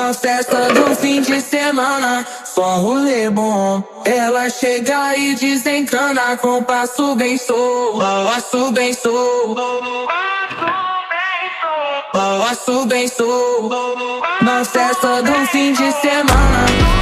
Na festa do fim de semana, só rolê bom. Ela chega e desencana com passo bem solto, passo bem solto, passo bem solto. Na festa do fim de semana.